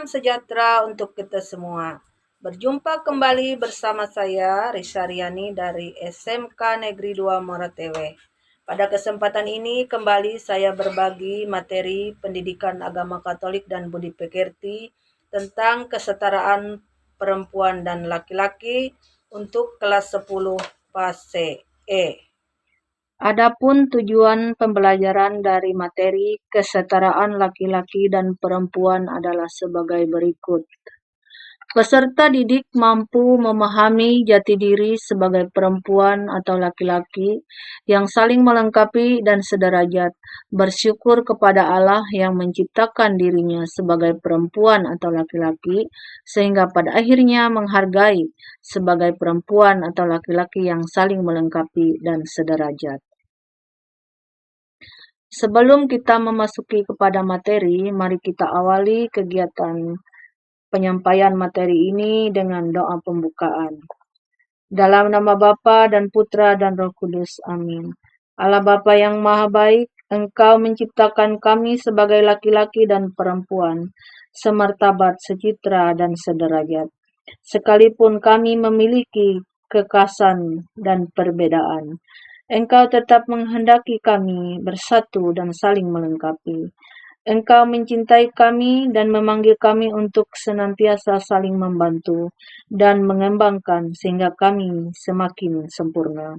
Salam sejahtera untuk kita semua. Berjumpa kembali bersama saya, Risa Riani dari SMK Negeri 2 Moratewe. Pada kesempatan ini kembali saya berbagi materi pendidikan agama Katolik dan budi pekerti tentang kesetaraan perempuan dan laki-laki untuk kelas 10 PASE E. Adapun tujuan pembelajaran dari materi kesetaraan laki-laki dan perempuan adalah sebagai berikut. Peserta didik mampu memahami jati diri sebagai perempuan atau laki-laki yang saling melengkapi dan sederajat, bersyukur kepada Allah yang menciptakan dirinya sebagai perempuan atau laki-laki, sehingga pada akhirnya menghargai sebagai perempuan atau laki-laki yang saling melengkapi dan sederajat. Sebelum kita memasuki kepada materi, mari kita awali kegiatan penyampaian materi ini dengan doa pembukaan. Dalam nama Bapa dan Putra dan Roh Kudus, amin. Allah Bapa yang Maha Baik, Engkau menciptakan kami sebagai laki-laki dan perempuan, semartabat, secitra, dan sederajat. Sekalipun kami memiliki kekhasan dan perbedaan, Engkau tetap menghendaki kami bersatu dan saling melengkapi. Engkau mencintai kami dan memanggil kami untuk senantiasa saling membantu dan mengembangkan sehingga kami semakin sempurna.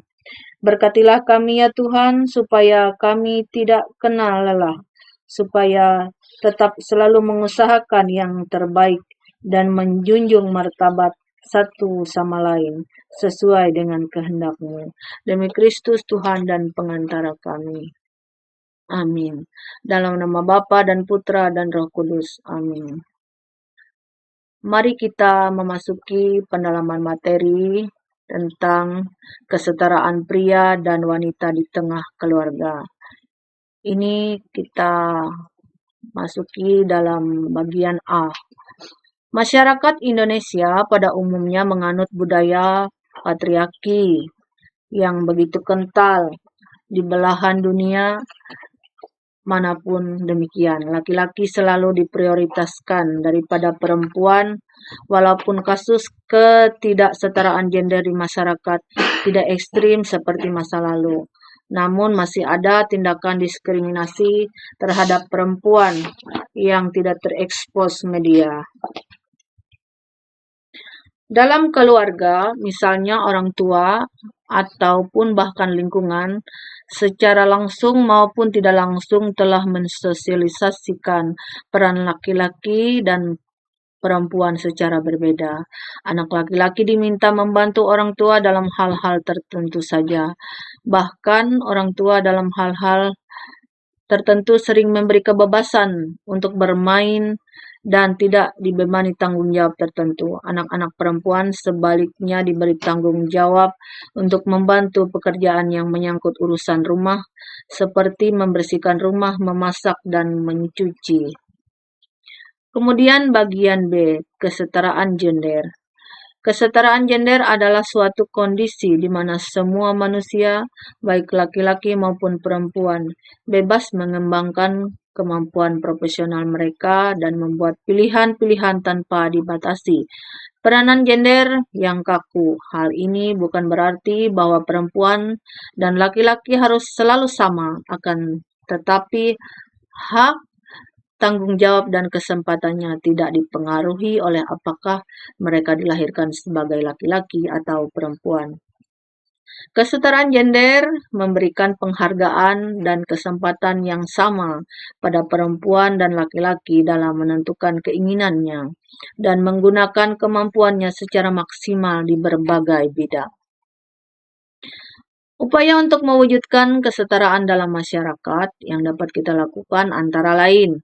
Berkatilah kami ya Tuhan, supaya kami tidak kenal lelah, supaya tetap selalu mengusahakan yang terbaik dan menjunjung martabat satu sama lain sesuai dengan kehendak-Mu. Demi Kristus Tuhan dan pengantara kami. Amin. Dalam nama Bapa dan Putra dan Roh Kudus. Amin. Mari kita memasuki pendalaman materi tentang kesetaraan pria dan wanita di tengah keluarga. Ini kita masuki dalam bagian A. Masyarakat Indonesia pada umumnya menganut budaya patriarki yang begitu kental di belahan dunia manapun demikian. Laki-laki selalu diprioritaskan daripada perempuan, walaupun kasus ketidaksetaraan gender di masyarakat tidak ekstrim seperti masa lalu. Namun masih ada tindakan diskriminasi terhadap perempuan yang tidak terekspos media. Dalam keluarga, misalnya orang tua ataupun bahkan lingkungan, secara langsung maupun tidak langsung telah mensosialisasikan peran laki-laki dan perempuan secara berbeda. Anak laki-laki diminta membantu orang tua dalam hal-hal tertentu saja. Bahkan orang tua dalam hal-hal tertentu sering memberi kebebasan untuk bermain dan tidak dibebani tanggung jawab tertentu. Anak-anak perempuan sebaliknya diberi tanggung jawab untuk membantu pekerjaan yang menyangkut urusan rumah, seperti membersihkan rumah, memasak, dan mencuci. Kemudian bagian B, kesetaraan gender. Kesetaraan gender adalah suatu kondisi di mana semua manusia, baik laki-laki maupun perempuan, bebas mengembangkan kemampuan profesional mereka dan membuat pilihan-pilihan tanpa dibatasi. Peranan gender yang kaku. Hal ini bukan berarti bahwa perempuan dan laki-laki harus selalu sama, akan tetapi hak, tanggung jawab dan kesempatannya tidak dipengaruhi oleh apakah mereka dilahirkan sebagai laki-laki atau perempuan. Kesetaraan gender memberikan penghargaan dan kesempatan yang sama pada perempuan dan laki-laki dalam menentukan keinginannya dan menggunakan kemampuannya secara maksimal di berbagai bidang. Upaya untuk mewujudkan kesetaraan dalam masyarakat yang dapat kita lakukan antara lain: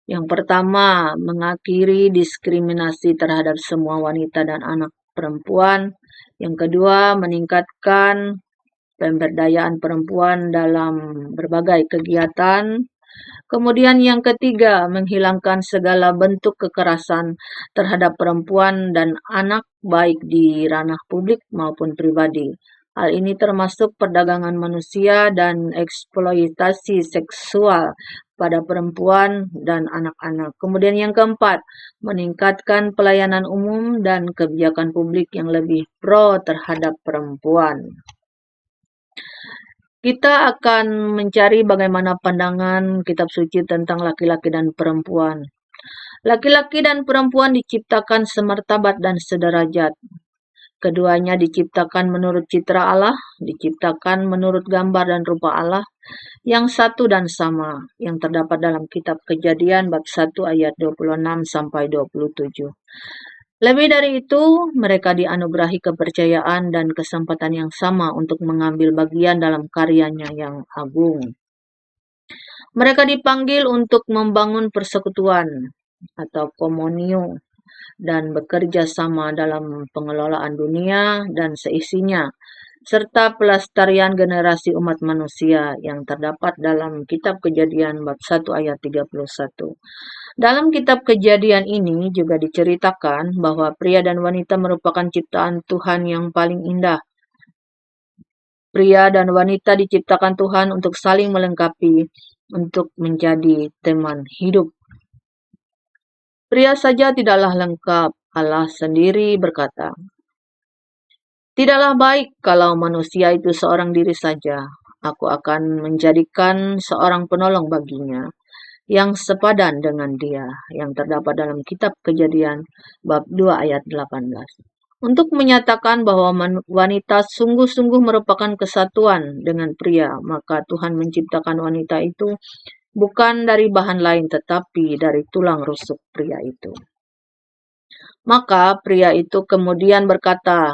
yang pertama, mengakhiri diskriminasi terhadap semua wanita dan anak perempuan. Yang kedua, meningkatkan pemberdayaan perempuan dalam berbagai kegiatan. Kemudian yang ketiga, menghilangkan segala bentuk kekerasan terhadap perempuan dan anak baik di ranah publik maupun pribadi. Hal ini termasuk perdagangan manusia dan eksploitasi seksual pada perempuan dan anak-anak. Kemudian yang keempat, meningkatkan pelayanan umum dan kebijakan publik yang lebih pro terhadap perempuan. Kita akan mencari bagaimana pandangan kitab suci tentang laki-laki dan perempuan. Laki-laki dan perempuan diciptakan semartabat dan sederajat. Keduanya diciptakan menurut citra Allah, diciptakan menurut gambar dan rupa Allah, yang satu dan sama, yang terdapat dalam kitab Kejadian bab 1 ayat 26-27. Lebih dari itu, mereka dianugerahi kepercayaan dan kesempatan yang sama untuk mengambil bagian dalam karyanya yang agung. Mereka dipanggil untuk membangun persekutuan atau komunio dan bekerja sama dalam pengelolaan dunia dan seisinya, serta pelestarian generasi umat manusia yang terdapat dalam kitab Kejadian bab 1 ayat 31. Dalam kitab Kejadian ini juga diceritakan bahwa pria dan wanita merupakan ciptaan Tuhan yang paling indah. Pria dan wanita diciptakan Tuhan untuk saling melengkapi, untuk menjadi teman hidup. Pria saja tidaklah lengkap. Allah sendiri berkata, "Tidaklah baik kalau manusia itu seorang diri saja. Aku akan menjadikan seorang penolong baginya, yang sepadan dengan dia," yang terdapat dalam kitab Kejadian bab 2 ayat 18. Untuk menyatakan bahwa wanita sungguh-sungguh merupakan kesatuan dengan pria, maka Tuhan menciptakan wanita itu bukan dari bahan lain tetapi dari tulang rusuk pria itu. Maka pria itu kemudian berkata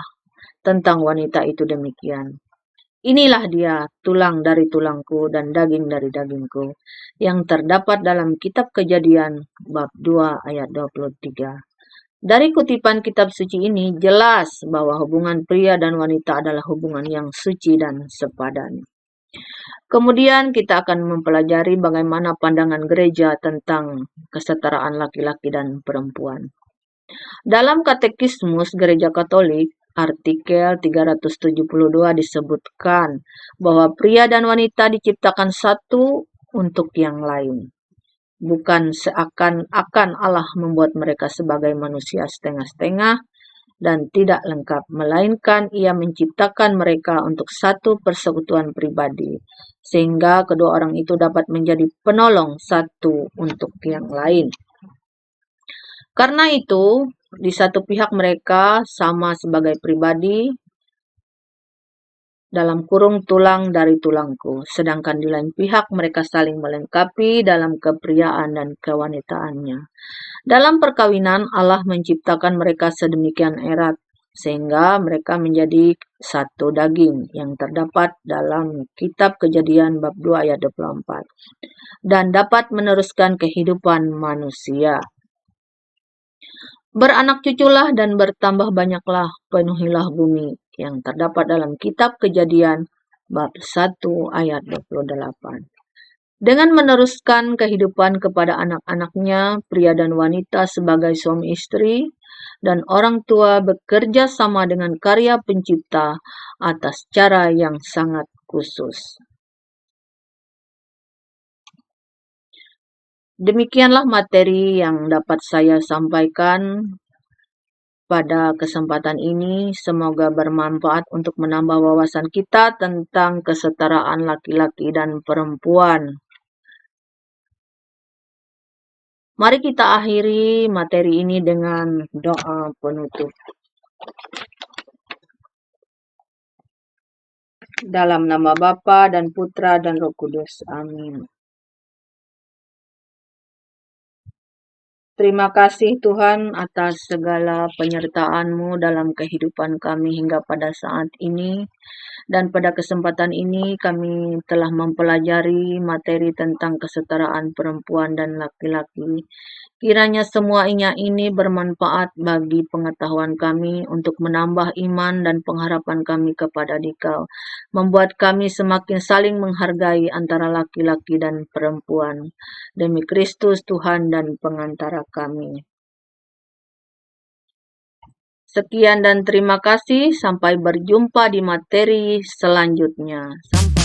tentang wanita itu demikian, "Inilah dia, tulang dari tulangku dan daging dari dagingku," yang terdapat dalam kitab Kejadian bab 2 ayat 23. Dari kutipan kitab suci ini jelas bahwa hubungan pria dan wanita adalah hubungan yang suci dan sepadan. Kemudian kita akan mempelajari bagaimana pandangan gereja tentang kesetaraan laki-laki dan perempuan. Dalam Katekismus Gereja Katolik, artikel 372 disebutkan bahwa pria dan wanita diciptakan satu untuk yang lain. Bukan seakan-akan Allah membuat mereka sebagai manusia setengah-setengah dan tidak lengkap, melainkan Ia menciptakan mereka untuk satu persekutuan pribadi, sehingga kedua orang itu dapat menjadi penolong satu untuk yang lain. Karena itu, di satu pihak mereka sama sebagai pribadi, dalam kurung tulang dari tulangku, sedangkan di lain pihak mereka saling melengkapi dalam kepriaan dan kewanitaannya. Dalam perkawinan, Allah menciptakan mereka sedemikian erat, sehingga mereka menjadi satu daging, yang terdapat dalam kitab Kejadian bab 2 ayat 24, dan dapat meneruskan kehidupan manusia. Beranak cuculah dan bertambah banyaklah, penuhilah bumi, yang terdapat dalam kitab Kejadian bab 1 ayat 28. Dengan meneruskan kehidupan kepada anak-anaknya, pria dan wanita sebagai suami istri dan orang tua bekerja sama dengan karya pencipta atas cara yang sangat khusus. Demikianlah materi yang dapat saya sampaikan pada kesempatan ini. Semoga bermanfaat untuk menambah wawasan kita tentang kesetaraan laki-laki dan perempuan. Mari kita akhiri materi ini dengan doa penutup. Dalam nama Bapa dan Putra dan Roh Kudus. Amin. Terima kasih Tuhan atas segala penyertaan-Mu dalam kehidupan kami hingga pada saat ini. Dan pada kesempatan ini kami telah mempelajari materi tentang kesetaraan perempuan dan laki-laki. Kiranya semuanya ini bermanfaat bagi pengetahuan kami untuk menambah iman dan pengharapan kami kepada Dikau, membuat kami semakin saling menghargai antara laki-laki dan perempuan. Demi Kristus Tuhan dan pengantara kami. Sekian dan terima kasih. Sampai berjumpa di materi selanjutnya. Sampai.